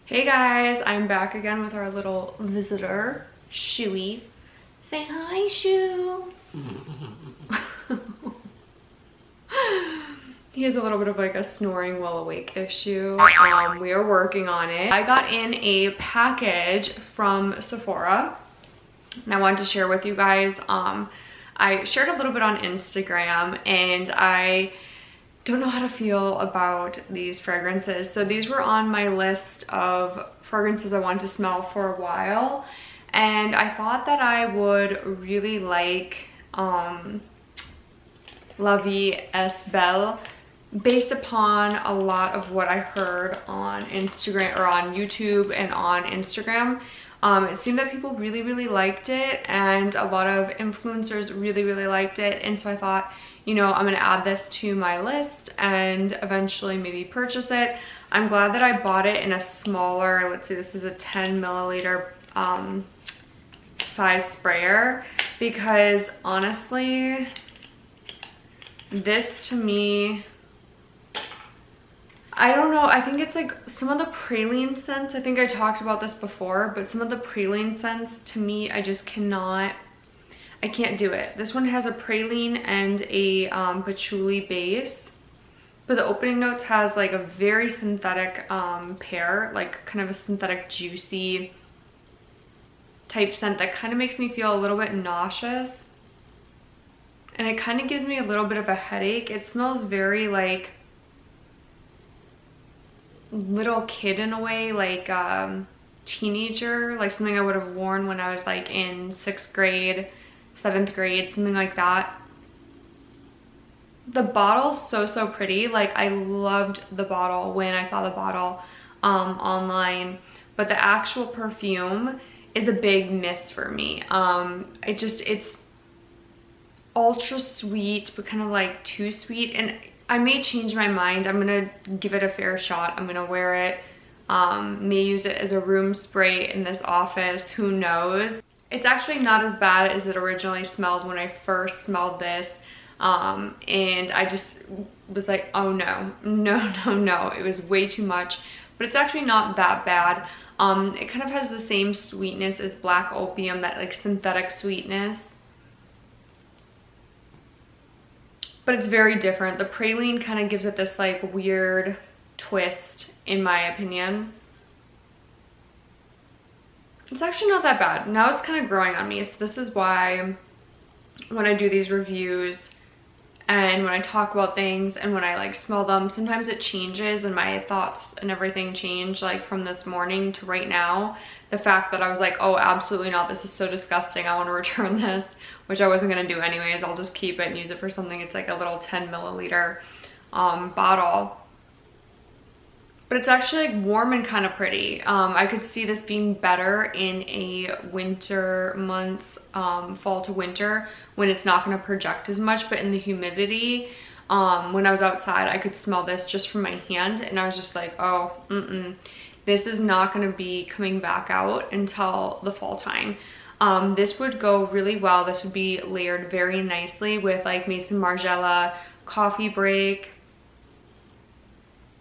Hey guys, I'm back again with our little visitor, Shuey. Say hi, Shoo. He has a little bit of like a snoring while awake issue. We are working on it. I got in a package from Sephora and I wanted to share with you guys. I shared a little bit on Instagram and I don't know how to feel about these fragrances. So these were on my list of fragrances I wanted to smell for a while. And I thought that I would really like La Vie est Belle based upon a lot of what I heard on Instagram or on YouTube and on Instagram. It seemed that people really liked it and a lot of influencers really liked it. And so I thought, you know, I'm gonna add this to my list and eventually maybe purchase it. I'm glad that I bought it in a smaller, let's see, this is a 10 milliliter size sprayer, because honestly, this to me, I don't know, I think it's like some of the praline scents, I think I talked about this before, but some of the praline scents to me, I just cannot, I can't do it. This one has a praline and a patchouli base, but the opening notes has like a very synthetic pear, like kind of a synthetic juicy type scent that kind of makes me feel a little bit nauseous. And it kind of gives me a little bit of a headache. It smells very like little kid in a way, like teenager, like something I would have worn when I was like in 6th grade, 7th grade, something like that. The bottle's so pretty. Like I loved the bottle when I saw the bottle online, but the actual perfume is a big miss for me. It's ultra sweet, but kind of like too sweet, and I may change my mind. I'm gonna give it a fair shot. I'm gonna wear it, may use it as a room spray in this office, who knows. It's actually not as bad as it originally smelled when I first smelled this, and I just was like, oh no, it was way too much, but it's actually not that bad. It kind of has the same sweetness as Black Opium, that like synthetic sweetness, but it's very different. The praline kind of gives it this like weird twist, in my opinion. It's actually not that bad. Now it's kind of growing on me. So this is why when I do these reviews and when I talk about things and when I like smell them, sometimes it changes and my thoughts and everything change, like from this morning to right now. The fact that I was like, oh, absolutely not, this is so disgusting, I want to return this, which I wasn't going to do anyways. I'll just keep it and use it for something. It's like a little 10 milliliter bottle. But it's actually like warm and kind of pretty. I could see this being better in a winter months, fall to winter, when it's not going to project as much. But in the humidity, when I was outside, I could smell this just from my hand, and I was just like, oh, this is not going to be coming back out until the fall time. This would go really well. This would be layered very nicely with like Maison Margiela, Coffee Break.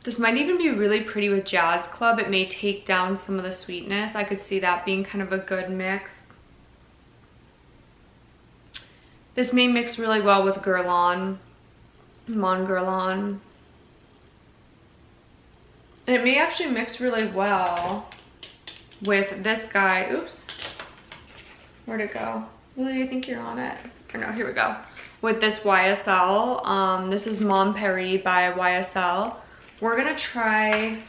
This might even be really pretty with Jazz Club. It may take down some of the sweetness. I could see that being kind of a good mix. This may mix really well with Guerlain, Mon Guerlain. And it may actually mix really well with this guy. Oops. Where'd it go? Really, I think you're on it. Or no, here we go. With this YSL. This is Mon Paris by YSL. We're gonna try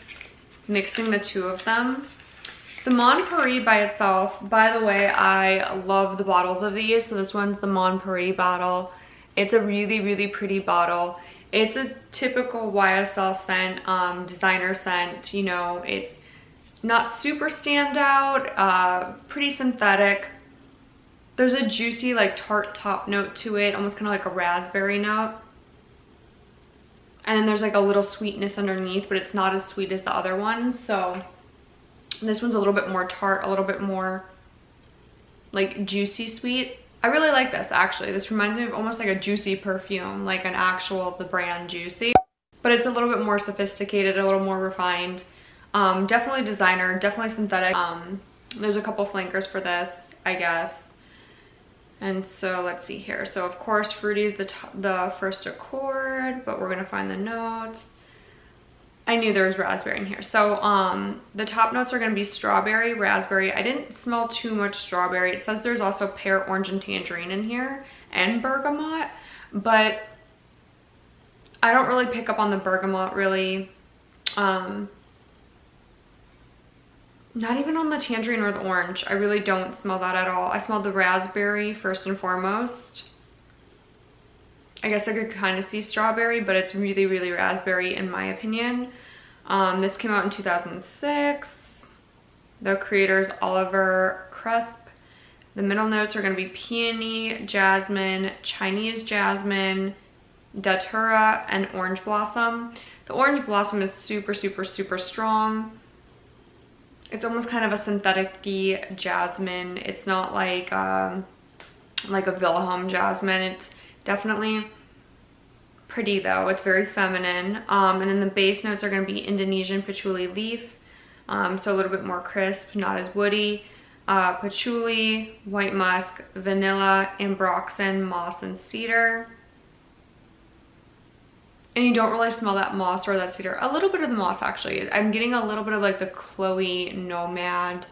mixing the two of them. The Mon Paris by itself, by the way, I love the bottles of these. So this one's the Mon Paris bottle. It's a really pretty bottle. It's a typical YSL scent, designer scent. You know, it's not super standout, pretty synthetic. There's a juicy like tart top note to it, almost kind of like a raspberry note. And then there's like a little sweetness underneath, but it's not as sweet as the other one. So this one's a little bit more tart, a little bit more like juicy sweet. I really like this actually. This reminds me of almost like a Juicy perfume, like an actual, the brand Juicy. But it's a little bit more sophisticated, a little more refined. Definitely designer, definitely synthetic. There's a couple flankers for this, I guess. And so let's see here. So of course, fruity is the first accord, but we're gonna find the notes. I knew there was raspberry in here. So the top notes are gonna be strawberry, raspberry. I didn't smell too much strawberry. It says there's also pear, orange, and tangerine in here, and bergamot, but I don't really pick up on the bergamot really. Not even on the tangerine or the orange. I really don't smell that at all. I smell the raspberry first and foremost. I guess I could kind of see strawberry, but it's really, really raspberry in my opinion. This came out in 2006. The creator's Oliver Cresp. The middle notes are going to be peony, jasmine, Chinese jasmine, datura, and orange blossom. The orange blossom is super, super, super strong. It's almost kind of a synthetic-y jasmine. It's not like a Wilhelm jasmine. It's definitely pretty though. It's very feminine. And then the base notes are going to be Indonesian patchouli leaf. So a little bit more crisp, not as woody. Patchouli, white musk, vanilla, ambroxan, moss, and cedar. And you don't really smell that moss or that cedar. A little bit of the moss actually. I'm getting a little bit of like the Chloe Nomad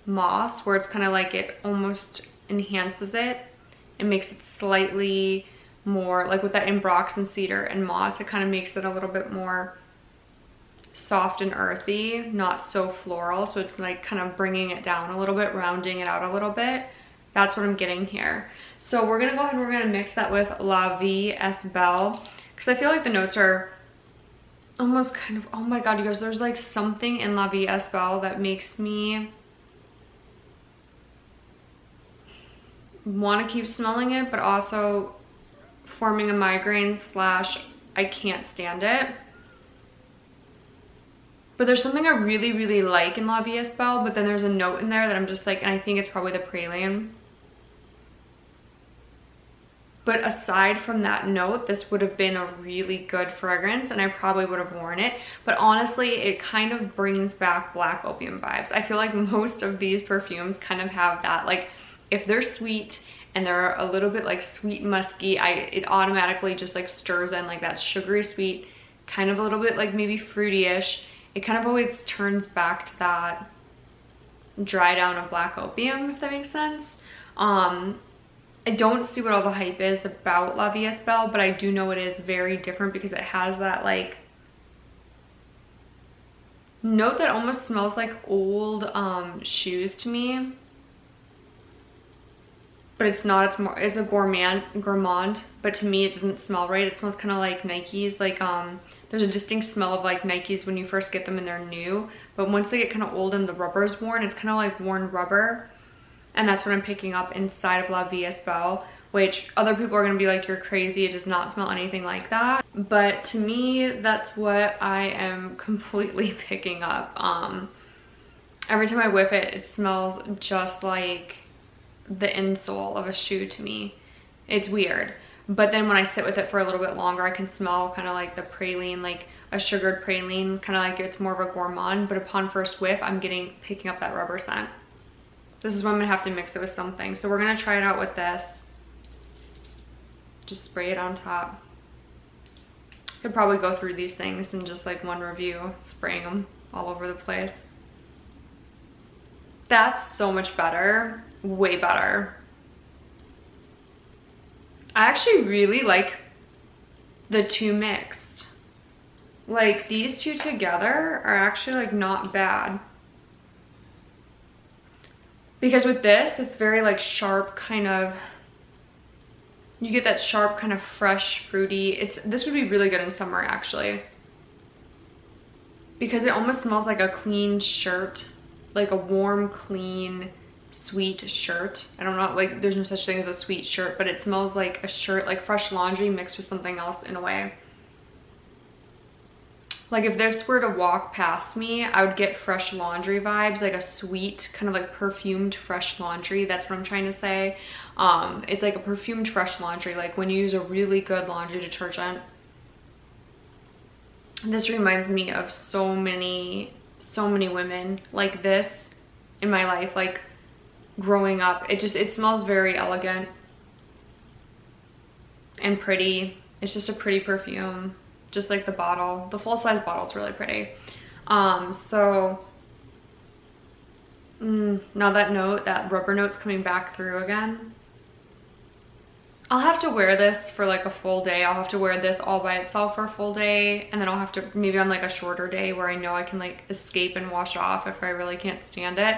moss, where it's kind of like it almost enhances it and makes it slightly more, like with that ambroxan, cedar, and moss, it kind of makes it a little bit more soft and earthy, not so floral. So it's like kind of bringing it down a little bit, rounding it out a little bit. That's what I'm getting here. So we're gonna go ahead and we're gonna mix that with La Vie est Belle, because I feel like the notes are almost kind of, oh my god, you guys, there's like something in La Vie est Belle that makes me want to keep smelling it, but also forming a migraine slash I can't stand it. But there's something I really, really like in La Vie est Belle, but then there's a note in there that I'm just like, and I think it's probably the praline. But aside from that note, this would have been a really good fragrance and I probably would have worn it. But honestly, it kind of brings back Black Opium vibes. I feel like most of these perfumes kind of have that, like if they're sweet and they're a little bit like sweet musky, it automatically just like stirs in like that sugary sweet, kind of a little bit like maybe fruity-ish. It kind of always turns back to that dry down of Black Opium, if that makes sense. I don't see what all the hype is about La Vie est Belle, but I do know it is very different because it has that like note that almost smells like old shoes to me. But it's not, it's a gourmand, but to me it doesn't smell right. It smells kind of like Nikes, like there's a distinct smell of like Nikes when you first get them and they're new, but once they get kind of old and the rubber's worn, it's kind of like worn rubber. And that's what I'm picking up inside of La Vie est Belle, which other people are going to be like, you're crazy, it does not smell anything like that. But to me, that's what I am completely picking up. Every time I whiff it, it smells just like the insole of a shoe to me. It's weird. But then when I sit with it for a little bit longer, I can smell kind of like the praline, like a sugared praline, kind of like it's more of a gourmand. But upon first whiff, I'm picking up that rubber scent. This is why I'm gonna have to mix it with something. So we're gonna try it out with this. Just spray it on top. Could probably go through these things in just like one review, spraying them all over the place. That's so much better, way better. I actually really like the two mixed. Like these two together are actually like not bad. Because with this, it's very like sharp kind of, you get that sharp kind of fresh, fruity. This would be really good in summer actually. Because it almost smells like a clean shirt, like a warm, clean, sweet shirt. I don't know, like there's no such thing as a sweet shirt, but it smells like a shirt, like fresh laundry mixed with something else in a way. Like if this were to walk past me, I would get fresh laundry vibes, like a sweet, kind of like perfumed fresh laundry. That's what I'm trying to say. It's like a perfumed fresh laundry, like when you use a really good laundry detergent. this reminds me of so many women like this in my life, like growing up. It smells very elegant and pretty. It's just a pretty perfume, just like the bottle. The full-size bottle is really pretty. So now that rubber note's coming back through again. I'll have to wear this for like a full day. I'll have to wear this all by itself for a full day, and then I'll have to, maybe on like a shorter day where I know I can like escape and wash off if I really can't stand it,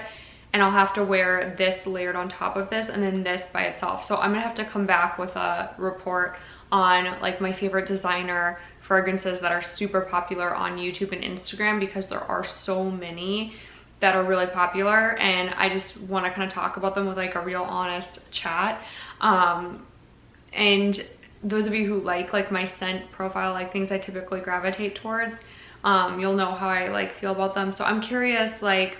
and I'll have to wear this layered on top of this and then this by itself. So I'm gonna have to come back with a report on like my favorite designer fragrances that are super popular on YouTube and Instagram, because there are so many that are really popular, and I just want to kind of talk about them with like a real honest chat. And those of you who like my scent profile, like things I typically gravitate towards, you'll know how I like feel about them. So I'm curious, like,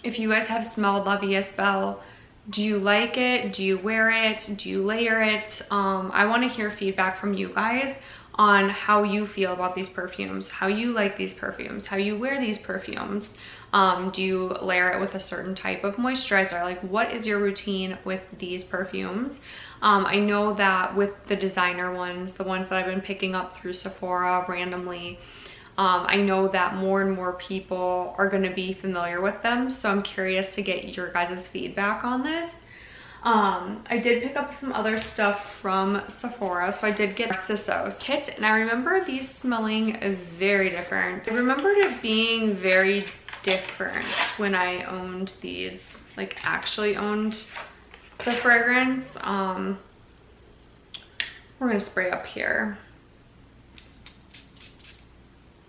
if you guys have smelled La Vie est Belle, do you like it? Do you wear it? Do you layer it? I want to hear feedback from you guys on how you feel about these perfumes, how you like these perfumes, how you wear these perfumes. Do you layer it with a certain type of moisturizer? Like, what is your routine with these perfumes? I know that with the designer ones, the ones that I've been picking up through Sephora randomly, I know that more and more people are going to be familiar with them. So I'm curious to get your guys' feedback on this. I did pick up some other stuff from Sephora. So I did get Narcisso's kit, and I remember these smelling very different. I remembered it being very different when I owned these, like actually owned the fragrance. We're gonna spray up here.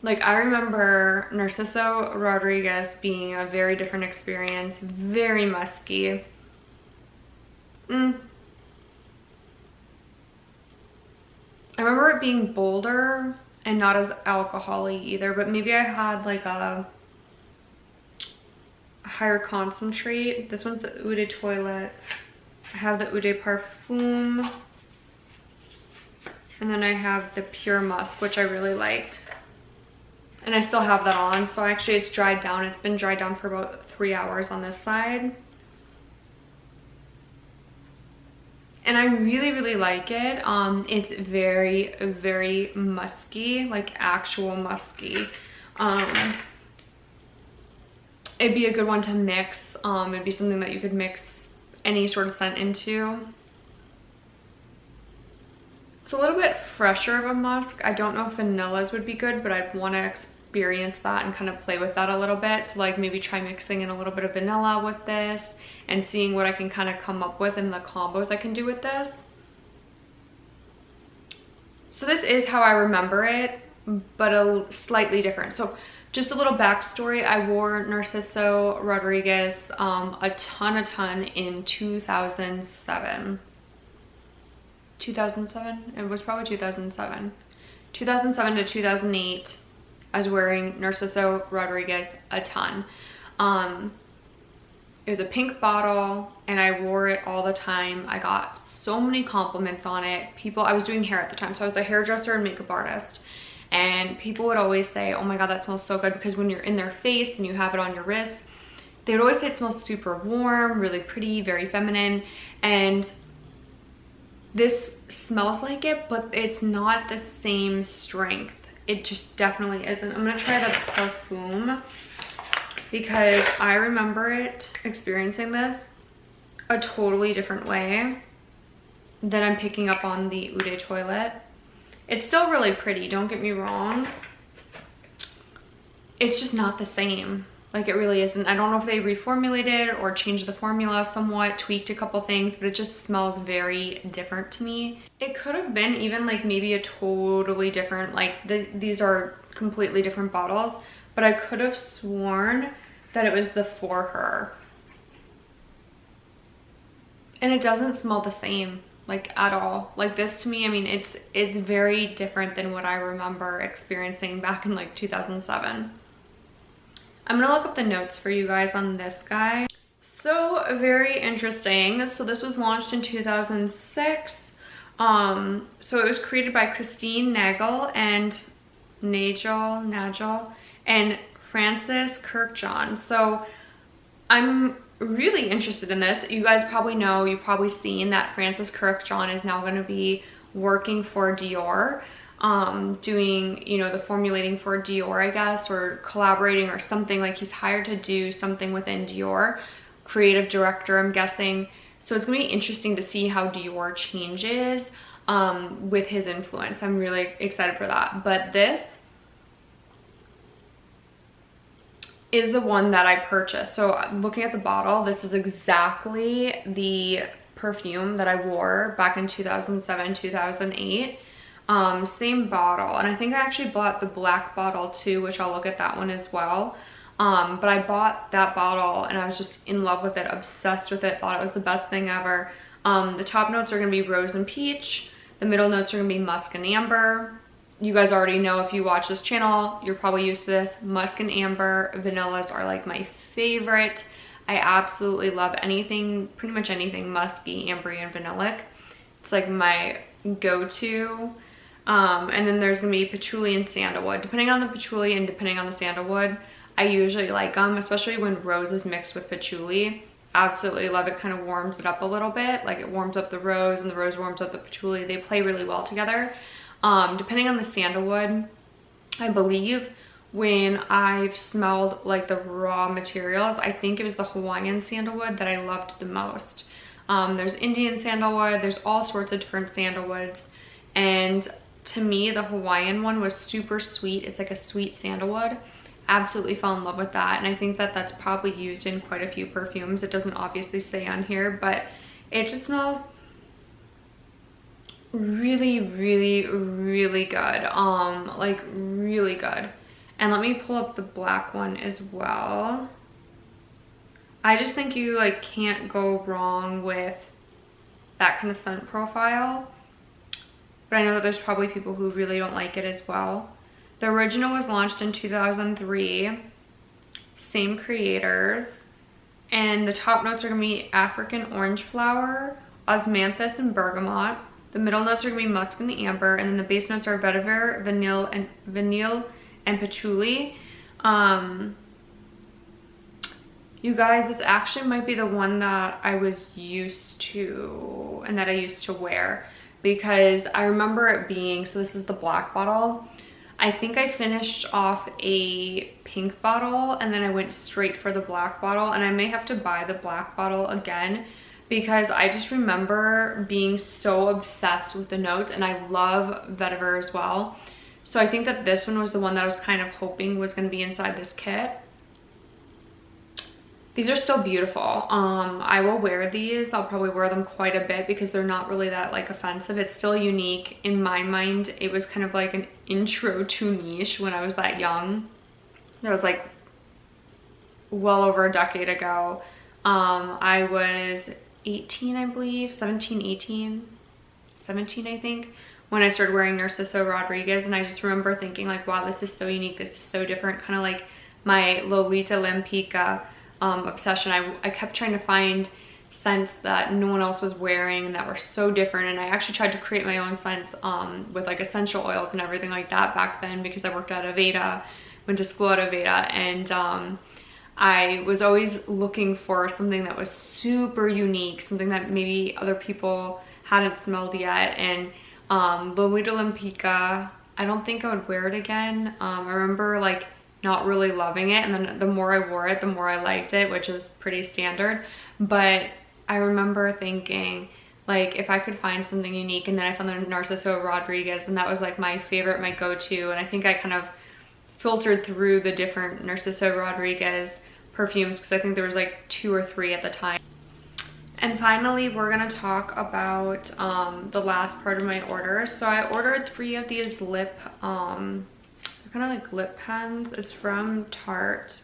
Like, I remember Narciso Rodriguez being a very different experience, very musky. I remember it being bolder and not as alcohol-y either, but maybe I had like a higher concentrate. This one's the Eau de Toilette. I have the Eau de Parfum, and then I have the Pure Musk, which I really liked, and I still have that on. So actually it's dried down. It's been dried down for about 3 hours on this side, and I really like it. It's very, very musky, like actual musky. It'd be a good one to mix. It'd be something that you could mix any sort of scent into. It's a little bit fresher of a musk. I don't know if vanillas would be good, but I'd want to experience that and kind of play with that a little bit. So like maybe try mixing in a little bit of vanilla with this and seeing what I can kind of come up with in the combos I can do with this. So this is how I remember it, but a slightly different. So just a little backstory. I wore Narciso Rodriguez a ton in 2007. 2007? It was probably 2007. 2007 to 2008, I was wearing Narciso Rodriguez a ton. It was a pink bottle, and I wore it all the time. I got so many compliments on it. I was doing hair at the time, so I was a hairdresser and makeup artist. And people would always say, oh my god, that smells so good, because when you're in their face and you have it on your wrist, they would always say it smells super warm, really pretty, very feminine. And this smells like it, but it's not the same strength. It just definitely isn't. I'm gonna try the Perfume, because I remember it experiencing this a totally different way than I'm picking up on the Eau de Toilette. It's still really pretty, don't get me wrong. It's just not the same. Like, it really isn't. I don't know if they reformulated or changed the formula somewhat, tweaked a couple things, but it just smells very different to me. It could have been even like maybe a totally different, like these are completely different bottles, but I could have sworn that it was the For Her. And it doesn't smell the same, like at all. Like this to me, I mean, it's very different than what I remember experiencing back in like 2007. I'm gonna look up the notes for you guys on this guy. So very interesting. So this was launched in 2006. So it was created by Christine Nagel, and Nagel, and Francis Kirkjohn. So I'm really interested in this. You guys probably know, you've probably seen that Francis Kirkjohn is now going to be working for Dior, doing, you know, the formulating for Dior, I guess, or collaborating or something. Like he's hired to do something within Dior, creative director, I'm guessing. So it's gonna be interesting to see how Dior changes with his influence. I'm really excited for that. But this is the one that I purchased. So looking at the bottle, this is exactly the perfume that I wore back in 2007, 2008. Same bottle. And I think I actually bought the black bottle too, which I'll look at that one as well. But I bought that bottle and I was just in love with it, obsessed with it, thought it was the best thing ever. The top notes are gonna be rose and peach. The middle notes are gonna be musk and amber. You guys already know, if you watch this channel, you're probably used to this. Musk and amber vanillas are like my favorite. I absolutely love anything, pretty much anything musky, ambery, and vanillic. It's like my go-to. And then there's gonna be patchouli and sandalwood. Depending on the patchouli and depending on the sandalwood, I usually like them, especially when rose is mixed with patchouli. Absolutely love it. Kind of warms it up a little bit. Like it warms up the rose and the rose warms up the patchouli. They play really well together. Depending on the sandalwood, I believe when I've smelled like the raw materials, I think it was the Hawaiian sandalwood that I loved the most. There's Indian sandalwood, there's all sorts of different sandalwoods. And to me, the Hawaiian one was super sweet. It's like a sweet sandalwood. Absolutely fell in love with that, and I think that that's probably used in quite a few perfumes. It doesn't obviously say on here, but it just smells really, really, really good. Like really good. And let me pull up the black one as well. I just think you like can't go wrong with that kind of scent profile, but I know that there's probably people who really don't like it as well. The original was launched in 2003, same creators, and the top notes are gonna be African orange flower, osmanthus, and bergamot. The middle notes are gonna be musk and the amber, and then the base notes are vetiver, vanille, and patchouli. You guys, this actually might be the one that I was used to and that I used to wear, because I remember it being, so this is the black bottle. I think I finished off a pink bottle and then I went straight for the black bottle, and I may have to buy the black bottle again because I just remember being so obsessed with the notes, and I love vetiver as well. So I think that this one was the one that I was kind of hoping was going to be inside this kit. These are still beautiful. I will wear these. I'll probably wear them quite a bit because they're not really that like offensive. It's still unique. In my mind, it was kind of like an intro to niche when I was that young. That was like well over a decade ago. I was 18, I believe, 17, 18, 17, I think, when I started wearing Narciso Rodriguez. And I just remember thinking like, wow, this is so unique. This is so different. Kind of like my Lolita Lempicka obsession. I kept trying to find scents that no one else was wearing and that were so different, and I actually tried to create my own scents with like essential oils and everything like that back then, because I worked at Aveda, went to school at Aveda, and I was always looking for something that was super unique, something that maybe other people hadn't smelled yet. And Lolita Lempicka, I don't think I would wear it again. I remember like not really loving it, and then the more I wore it, the more I liked it, which is pretty standard. But I remember thinking like, if I could find something unique, and then I found the Narciso Rodriguez, and that was like my favorite, my go-to. And I think I kind of filtered through the different Narciso Rodriguez perfumes because I think there was like 2 or 3 at the time. And finally, we're gonna talk about the last part of my order. So I ordered 3 of these lip kind of like lip pens. It's from Tarte,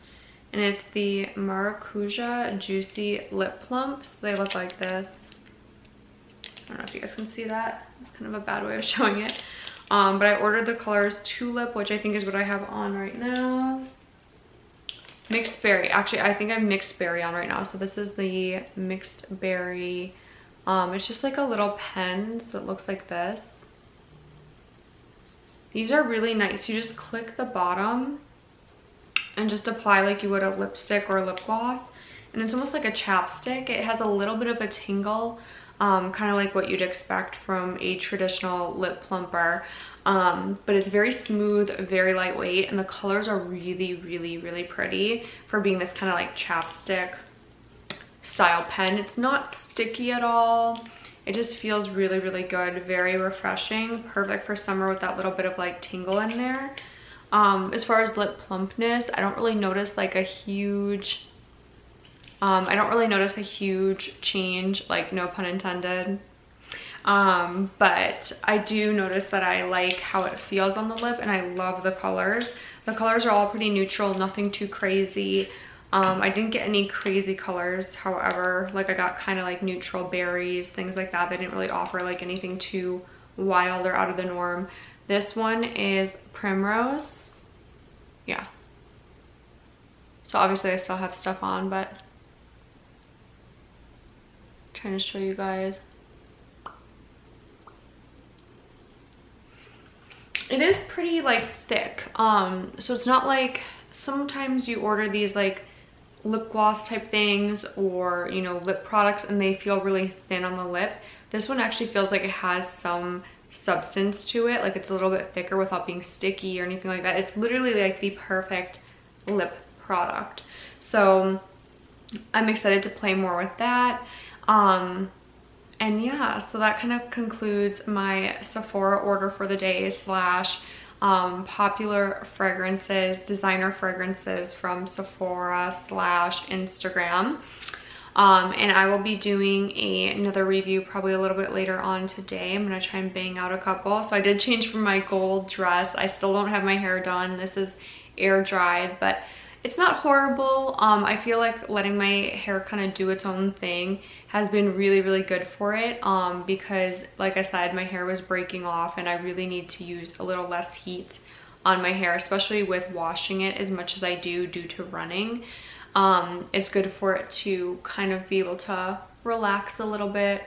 and it's the Maracuja Juicy Lip Plumps. They look like this. I don't know if you guys can see that. It's kind of a bad way of showing it. But I ordered the colors Tulip, which I think is what I have on right now. Mixed Berry. Actually, I think I have Mixed Berry on right now. So this is the Mixed Berry. It's just like a little pen, so it looks like this. These are really nice. You just click the bottom and just apply like you would a lipstick or a lip gloss. And it's almost like a chapstick. It has a little bit of a tingle, kind of like what you'd expect from a traditional lip plumper. But it's very smooth, very lightweight, and the colors are really, really, really pretty for being this kind of like chapstick style pen. It's not sticky at all. It just feels really, really good, very refreshing, perfect for summer with that little bit of like tingle in there. As far as lip plumpness, I don't really notice like a huge, change, like no pun intended. But I do notice that I like how it feels on the lip, and I love the colors. The colors are all pretty neutral, nothing too crazy. I didn't get any crazy colors, however, like I got kind of like neutral berries, things like that. They didn't really offer like anything too wild or out of the norm. This one is Primrose. Yeah. So obviously I still have stuff on, but I'm trying to show you guys. It is pretty like thick. So it's not like sometimes you order these like lip gloss type things or, you know, lip products and they feel really thin on the lip. This one actually feels like it has some substance to it, like it's a little bit thicker without being sticky or anything like that. It's literally like the perfect lip product. So I'm excited to play more with that. And yeah, so that kind of concludes my Sephora order for the day slash popular fragrances, designer fragrances from Sephora slash Instagram. And I will be doing another review probably a little bit later on today. I'm gonna try and bang out a couple. So I did change from my gold dress. I still don't have my hair done. This is air dried, but it's not horrible. I feel like letting my hair kind of do its own thing has been really, really good for it, because like I said, my hair was breaking off and I really need to use a little less heat on my hair, especially with washing it as much as I do due to running. It's good for it to kind of be able to relax a little bit,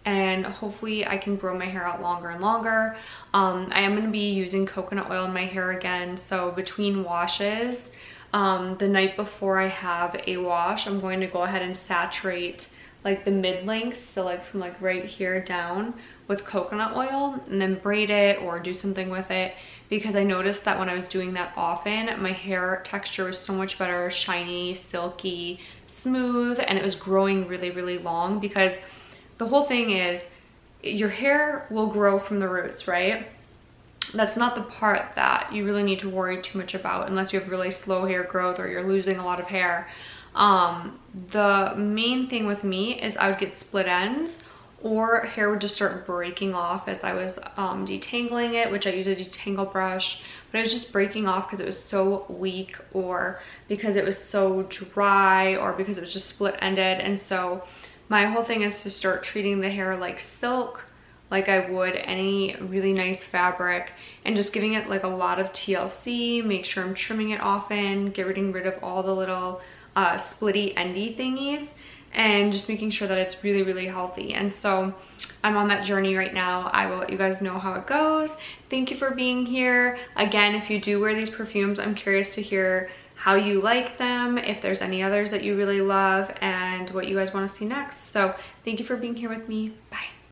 and hopefully I can grow my hair out longer and longer. I am going to be using coconut oil in my hair again, so between washes, the night before I have a wash, I'm going to go ahead and saturate like the mid lengths, so like from like right here down, with coconut oil, and then braid it or do something with it, because I noticed that when I was doing that often, my hair texture was so much better, shiny, silky, smooth, and it was growing really, really long. Because the whole thing is your hair will grow from the roots, right? That's not the part that you really need to worry too much about unless you have really slow hair growth or you're losing a lot of hair. The main thing with me is I would get split ends, or hair would just start breaking off as I was detangling it, which I use a detangle brush, but it was just breaking off because it was so weak, or because it was so dry, or because it was just split ended. And so my whole thing is to start treating the hair like silk, like I would any really nice fabric, and just giving it like a lot of TLC, make sure I'm trimming it often, getting rid of all the little splitty endy thingies, and just making sure that it's really, really healthy. And so I'm on that journey right now. I will let you guys know how it goes. Thank you for being here. Again, if you do wear these perfumes, I'm curious to hear how you like them, if there's any others that you really love, and what you guys want to see next. So thank you for being here with me. Bye.